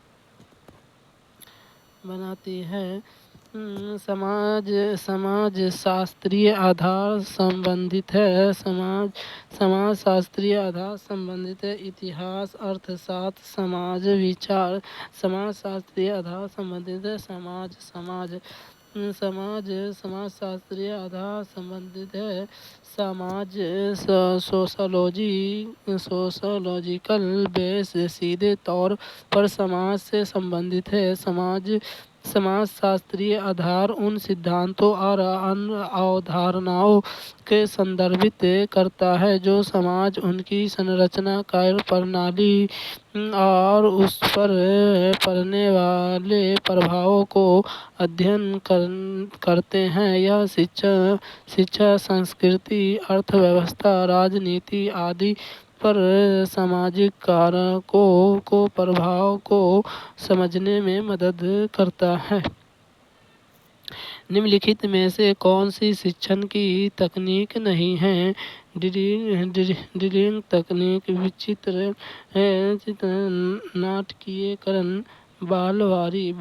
Speaker 1: समाज शास्त्रीय आधार संबंधित है। समाज शास्त्रीय आधार संबंधित है। इतिहास, अर्थशास्त्र, समाज विचार। समाज शास्त्रीय आधार संबंधित है। समाज शास्त्रीय आधार संबंधित है। समाज सोशोलॉजिकल बेस सीधे तौर पर समाज से संबंधित है। समाज शास्त्रीय आधार उन सिद्धांतों और अन्य अवधारणाओं के संदर्भित करता है जो समाज, उनकी संरचना, कार्य प्रणाली और उस पर पड़ने वाले प्रभावों को अध्ययन करते हैं। यह शिक्षा, संस्कृति, अर्थव्यवस्था, राजनीति आदि पर सामाजिक कारकों को प्रभाव को समझने में मदद करता है। निम्नलिखित में से कौन सी शिक्षण की तकनीक नहीं है? ड्रिलिंग तकनीक, विचित्र नाटकीयकरण, बालवारी।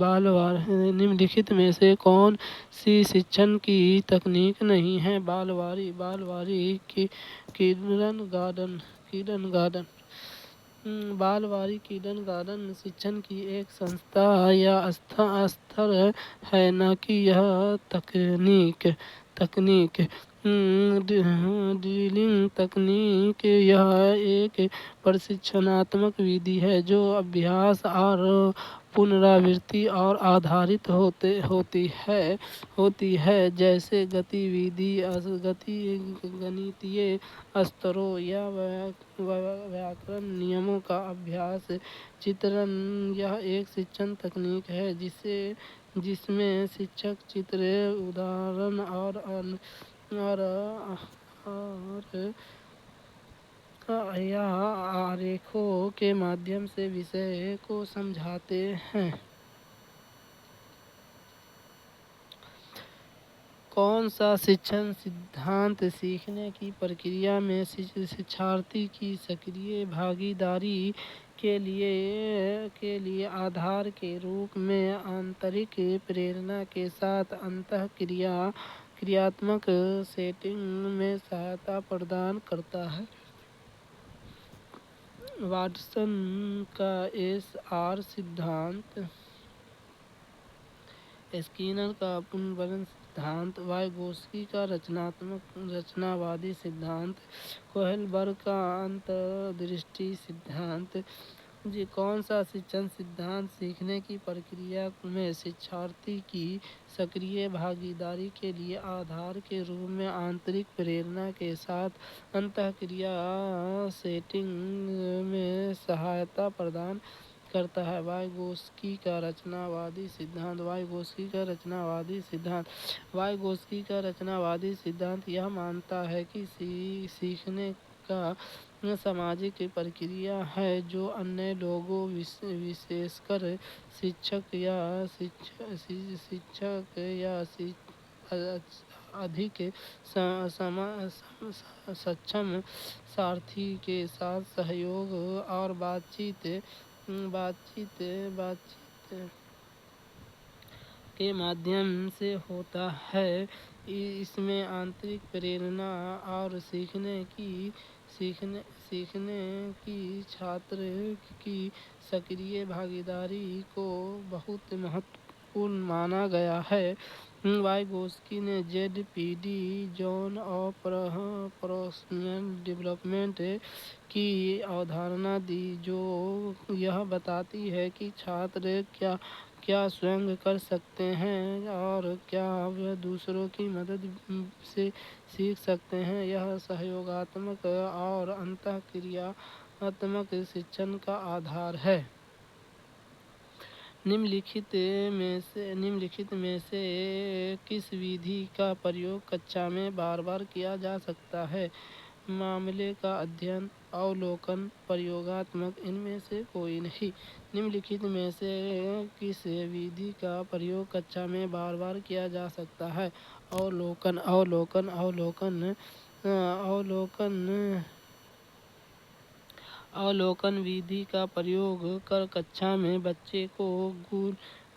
Speaker 1: निम्नलिखित में से कौन सी शिक्षण की तकनीक नहीं है? बालवारी किंडरगार्टन। किंडरगार्टन शिक्षण की एक संस्था या स्तर है, न कि यह तकनीक। ड्रिलिंग तकनीक यह एक प्रशिक्षणात्मक विधि है जो अभ्यास और पुनरावृत्ति और आधारित होती है, जैसे गणितीय स्तरों या व्याकरण नियमों का अभ्यास। चित्रण यह एक शिक्षण तकनीक है जिसमें शिक्षक चित्र, उदाहरण और या आरेखों के माध्यम से विषय को समझाते हैं। कौन सा शिक्षण सिद्धांत सीखने की प्रक्रिया में शिक्षार्थी की सक्रिय भागीदारी के लिए आधार के रूप में आंतरिक प्रेरणा के साथ क्रियात्मक सेटिंग में सहायता प्रदान करता है? वाटसन का SR सिद्धांत, स्किनर का पुनर्वसन सिद्धांत, वाइगोत्स्की का रचनावादी सिद्धांत, कोहलबर्ग का अंतर्दृष्टि सिद्धांत। कौन सा शिक्षण सिद्धांत सीखने की प्रक्रिया में शिक्षार्थी की सक्रिय भागीदारी के लिए आधार के रूप में आंतरिक प्रेरणा के साथ अंतःक्रिया सेटिंग में सहायता प्रदान करता है? वाइगोत्स्की का रचनावादी सिद्धांत यह मानता है कि सीखने का सामाजिक प्रक्रिया है जो अन्य लोगों, विशेषकर शिक्षक या अधिक सक्षम साथी के साथ सहयोग और बातचीत के माध्यम से होता है। इसमें आंतरिक प्रेरणा और सीखने की छात्र की सक्रिय भागीदारी को बहुत महत्वपूर्ण माना गया है। वाइगोत्स्की ने ZPD zone of personal development की अवधारणा दी, जो यह बताती है कि छात्र क्या स्वयं कर सकते हैं और क्या वे दूसरों की मदद से सीख सकते हैं। यह सहयोगात्मक और अंतःक्रियात्मक शिक्षण का आधार है। निम्नलिखित में से किस विधि का प्रयोग कक्षा में बार-बार किया जा सकता है? मामले का अध्ययन, अवलोकन, प्रयोगात्मक। इनमें से कोई नहीं। निम्नलिखित में से किस विधि का प्रयोग कक्षा में बार-बार किया जा सकता है? अवलोकन अवलोकन अवलोकन अवलोकन अवलोकन विधि का प्रयोग कर कक्षा में बच्चे को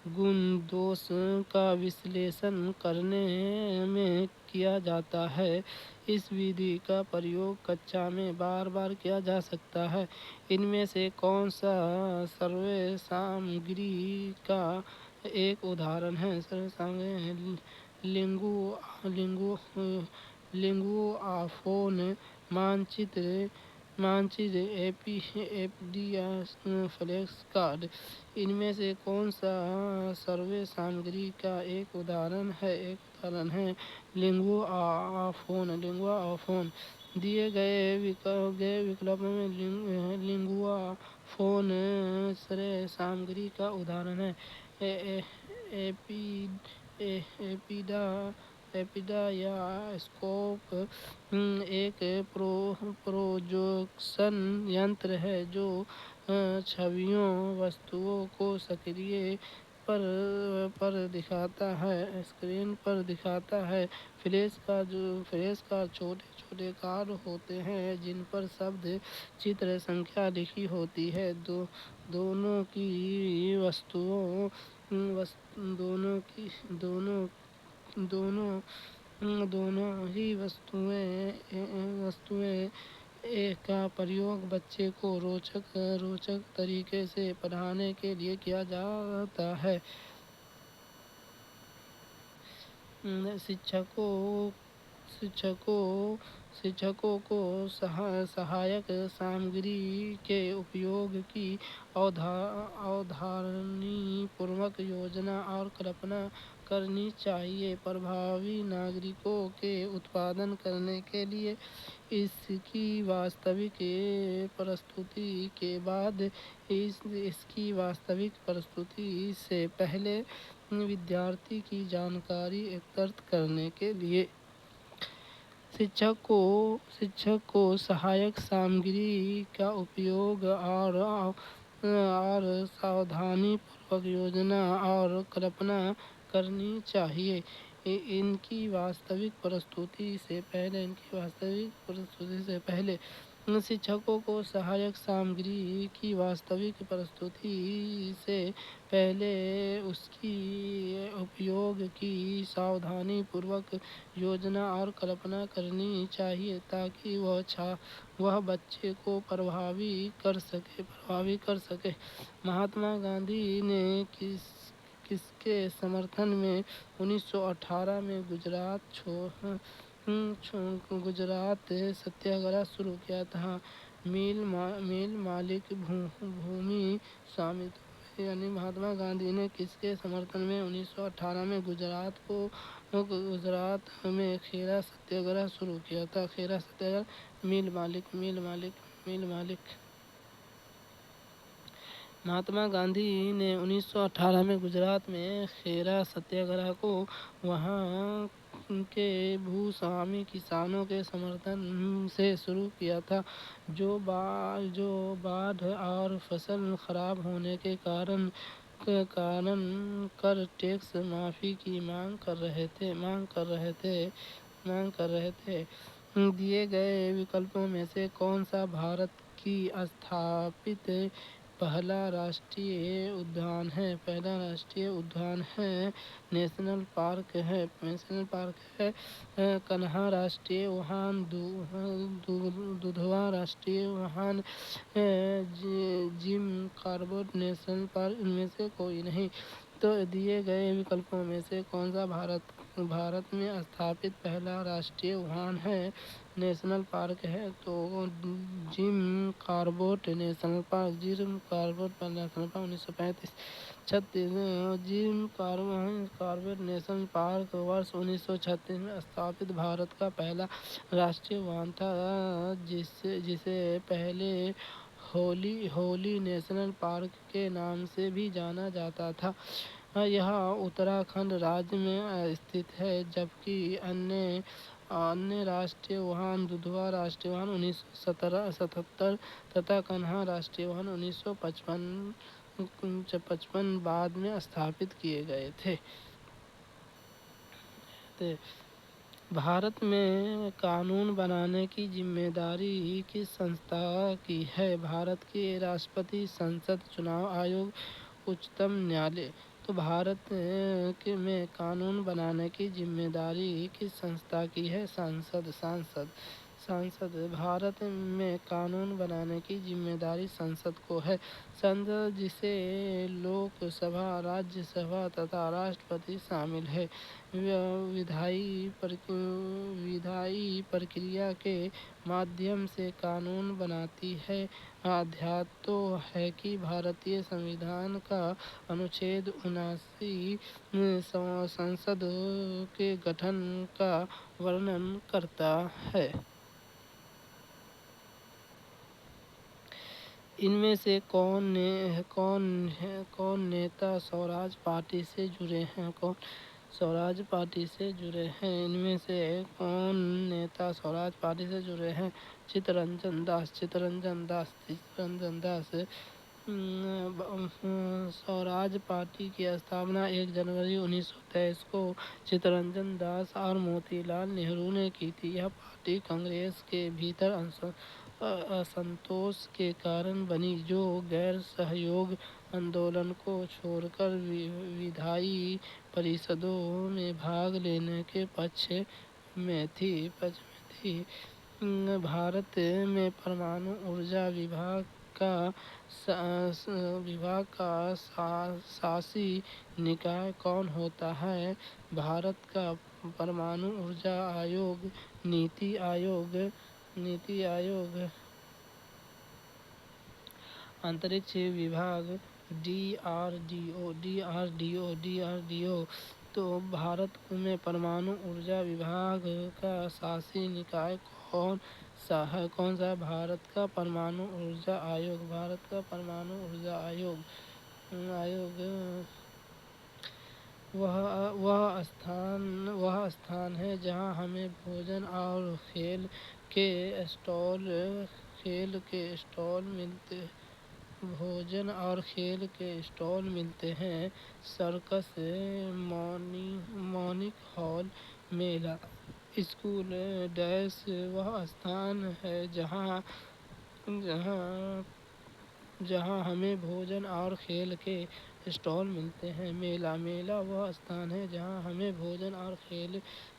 Speaker 1: गुण दोष का विश्लेषण करने में किया जाता है। इस विधि का प्रयोग कक्षा में बार बार किया जा सकता है। इनमें से कौन सा सर्वे सामग्री का एक उदाहरण है? सर्वे सामग्री लिंगुआफोन मानचित्र एपीडियास फ्लैश कार्ड। इनमें से कौन सा सर्वे सामग्री का एक उदाहरण है लिंगुआफोन। दिए गए विकल्प में लिंगुआफोन सर्वे सामग्री का उदाहरण है। एपिडा या स्कोप एक प्रोजेक्शन यंत्र है जो छवियों वस्तुओं को सक्रिय पर दिखाता है, स्क्रीन पर दिखाता है। फ्लैश कार्ड छोटे छोटे कार्ड होते हैं जिन पर शब्द, चित्र, संख्या लिखी होती है। दोनों ही वस्तुएं का प्रयोग बच्चे को रोचक तरीके से पढ़ाने के लिए किया जाता है। शिक्षकों को सहायक सामग्री के उपयोग की अवधारणी पूर्वक योजना और कल्पना करनी चाहिए। प्रभावी नागरिकों के उत्पादन करने के लिए इसकी वास्तविक प्रस्तुति से पहले विद्यार्थी की जानकारी एकत्रित करने के लिए शिक्षक को सहायक सामग्री का उपयोग और सावधानी पूर्वक योजना और कल्पना करनी चाहिए। इनकी वास्तविक प्रस्तुति से पहले शिक्षकों को सहायक सामग्री की वास्तविक प्रस्तुति से पहले उसकी उपयोग की सावधानी पूर्वक योजना और कल्पना करनी चाहिए ताकि वह बच्चे को प्रभावी कर सके। महात्मा गांधी ने किसके समर्थन में 1918 में गुजरात सत्याग्रह शुरू किया था? मिल मालिक भूमि स्वामित्व। यानी महात्मा गांधी ने किसके समर्थन में 1918 में गुजरात में खेरा सत्याग्रह शुरू किया था? खेरा सत्याग्रह मिल मालिक। महात्मा गांधी ने 1918 में गुजरात में खेरा सत्याग्रह को वहाँ के भूस्वामी किसानों के समर्थन से शुरू किया था, जो बाढ़ और फसल खराब होने के कारण कर टैक्स माफी की मांग कर रहे थे। दिए गए विकल्पों में से कौन सा भारत की स्थापित पहला राष्ट्रीय उद्यान है? पहला राष्ट्रीय उद्यान है नेशनल पार्क है कन्हा राष्ट्रीय उद्यान, दुधवा राष्ट्रीय उद्यान, जिम कॉर्बेट नेशनल पार्क। इनमें से कोई नहीं। तो दिए गए विकल्पों में से कौन सा भारत में स्थापित पहला राष्ट्रीय उद्यान है, नेशनल पार्क है? तो Jim Corbett national park 1935। Jim Corbett national park वर्ष 1936 में स्थापित भारत का पहला राष्ट्रीय उद्यान था, जिसे पहले होली नेशनल पार्क के नाम से भी जाना जाता था। यह उत्तराखंड राज्य में स्थित है, जबकि अन्य राष्ट्रीय उद्यान दुधवा राष्ट्रीय उद्यान 1977 तथा कन्हा राष्ट्रीय उद्यान 1955 बाद में स्थापित किए गए थे। भारत में कानून बनाने की जिम्मेदारी किस संस्था की है? भारत के राष्ट्रपति, संसद, चुनाव आयोग, उच्चतम न्यायालय। तो भारत में कानून बनाने की जिम्मेदारी किस संस्था की है? सांसद। भारत में कानून बनाने की जिम्मेदारी संसद को है। संसद जिसे लोकसभा, राज्यसभा तथा राष्ट्रपति शामिल है, विधायी प्रक्रिया के माध्यम से कानून बनाती है। आध्यात्म तो है कि भारतीय संविधान का अनुच्छेद 79 संसद के गठन का वर्णन करता है। इनमें से कौन नेता स्वराज पार्टी से जुड़े हैं? स्वराज पार्टी से जुड़े हैं। इनमें से कौन नेता स्वराज पार्टी से जुड़े हैं? चित्तरंजन दास। स्वराज पार्टी की स्थापना 1 जनवरी 1923 को चित्तरंजन दास और मोतीलाल नेहरू ने की थी। यह पार्टी कांग्रेस के भीतर असंतोष के कारण बनी, जो गैर सहयोग आंदोलन को छोड़कर विधायी परिषदों में भाग लेने के पक्ष में थी। भारत में परमाणु ऊर्जा विभाग का शासी निकाय कौन होता है? भारत का परमाणु ऊर्जा आयोग, नीति आयोग, अंतरिक्ष विभाग, DRDO। तो भारत में परमाणु ऊर्जा विभाग का शासी निकाय कौन सा है? भारत का परमाणु ऊर्जा आयोग। वह स्थान है जहाँ हमें भोजन और खेल के स्टॉल मिलते हैं। सर्कस, मॉर्निंग हॉल, मेला, स्कूल। वह स्थान है जहाँ हमें भोजन और खेल के स्टॉल मिलते हैं। मेला वह स्थान है जहाँ हमें भोजन और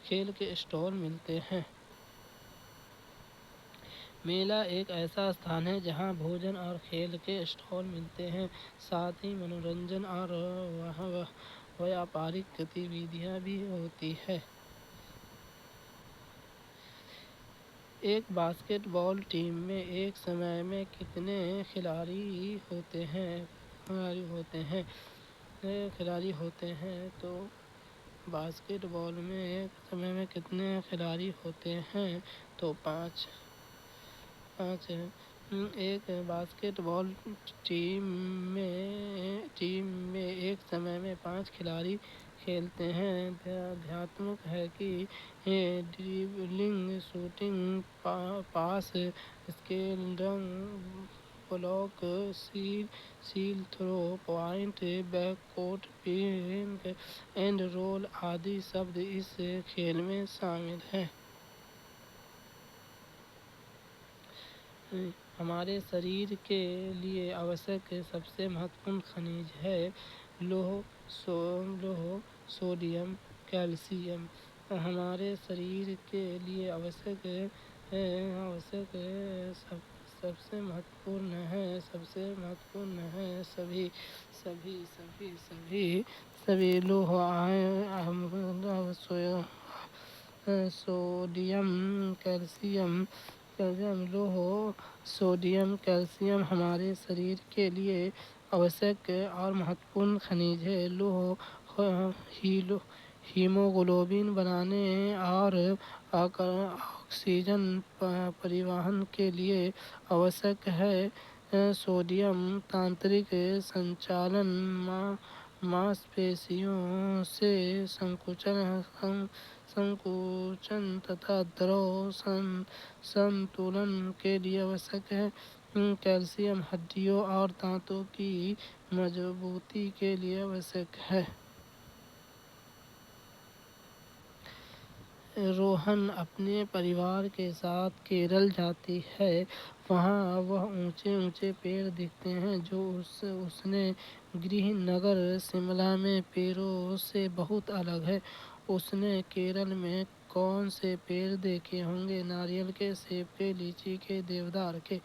Speaker 1: खेल के स्टॉल मिलते हैं। मेला एक ऐसा स्थान है जहाँ भोजन और खेल के स्टॉल मिलते हैं, साथ ही मनोरंजन और व्यापारिक गतिविधियाँ भी होती है। एक बास्केटबॉल टीम में एक समय में कितने खिलाड़ी होते हैं? तो बास्केटबॉल में एक समय में कितने खिलाड़ी होते हैं? तो 5 हैं। एक बास्केटबॉल टीम में एक समय में 5 खिलाड़ी खेलते हैं। ध्यानात्मक है कि dribbling, shooting, pass, scaling, block, सील throw, point, backcourt, pick and roll आदि शब्द इस खेल में शामिल हैं। हमारे शरीर के लिए आवश्यक सबसे महत्वपूर्ण खनिज है लौह, सोडियम, कैल्शियम। हमारे शरीर के लिए आवश्यक सबसे महत्वपूर्ण है सभी लौह, सोडियम, कैल्शियम। लौह, सोडियम, कैल्शियम हमारे शरीर के लिए आवश्यक और महत्वपूर्ण खनिज है। लौह हीमोग्लोबिन बनाने और ऑक्सीजन परिवहन के लिए आवश्यक है। सोडियम तंत्रिका संचालन, मांसपेशियों से संकुचन तथा द्रव संतुलन के लिए आवश्यक है। कैल्शियम हड्डियों और दांतों की मजबूती के लिए आवश्यक है। रोहन अपने परिवार के साथ केरल जाती है। वहाँ वह ऊंचे ऊंचे पेड़ दिखते हैं जो उसने गृह नगर शिमला में पेड़ों से बहुत अलग है। उसने केरल में कौन से पेड़ देखे होंगे? नारियल के, सेब के, लीची के, देवदार के?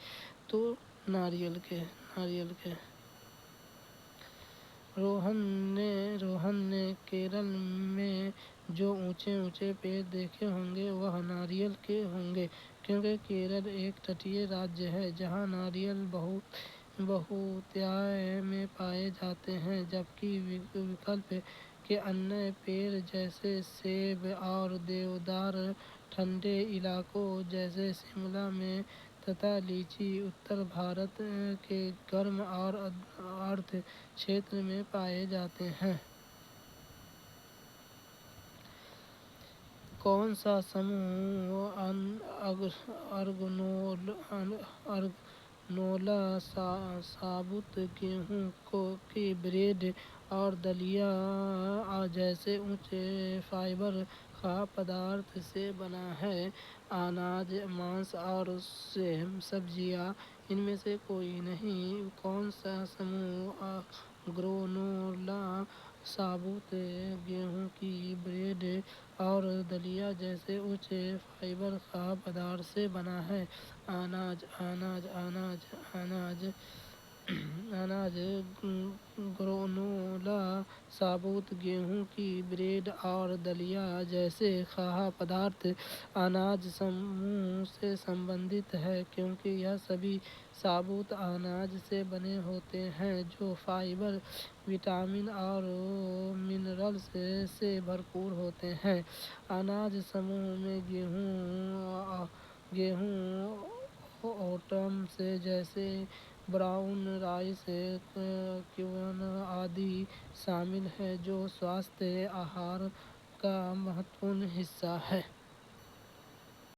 Speaker 1: तो नारियल के। रोहन ने केरल में जो ऊंचे ऊंचे पेड़ देखे होंगे वह नारियल के होंगे, क्योंकि केरल एक तटीय राज्य है जहाँ नारियल बहुतायत में पाए जाते हैं, जबकि विकल्प के अन्य पेड़ जैसे सेब और देवदार ठंडे इलाकों जैसे शिमला में तथा लीची उत्तर भारत के गर्म और आर्द्र क्षेत्र में पाए जाते हैं। कौन सा समूह अर्गनोला साबुत गेहूँ की ब्रेड और दलिया जैसे उच्च फाइबर खाद्य पदार्थ से बना है? अनाज, मांस और सब्जियां इनमें से कोई नहीं। कौन सा समूह ग्रेनोला साबुत गेहूं की ब्रेड और दलिया जैसे उच्च फाइबर खाद्य पदार्थ से बना है? अनाज अनाज अनाज अनाज अनाज ग्रेनोला साबुत गेहूं की ब्रेड और दलिया जैसे खाद्य पदार्थ अनाज समूह से संबंधित है, क्योंकि यह सभी साबुत अनाज से बने होते हैं जो फाइबर, विटामिन और मिनरल्स से भरपूर होते हैं। अनाज समूह में गेहूं ओट्स जैसे ब्राउन राइस, क्विनोआ आदि शामिल हैं, जो स्वस्थ आहार का महत्वपूर्ण हिस्सा है।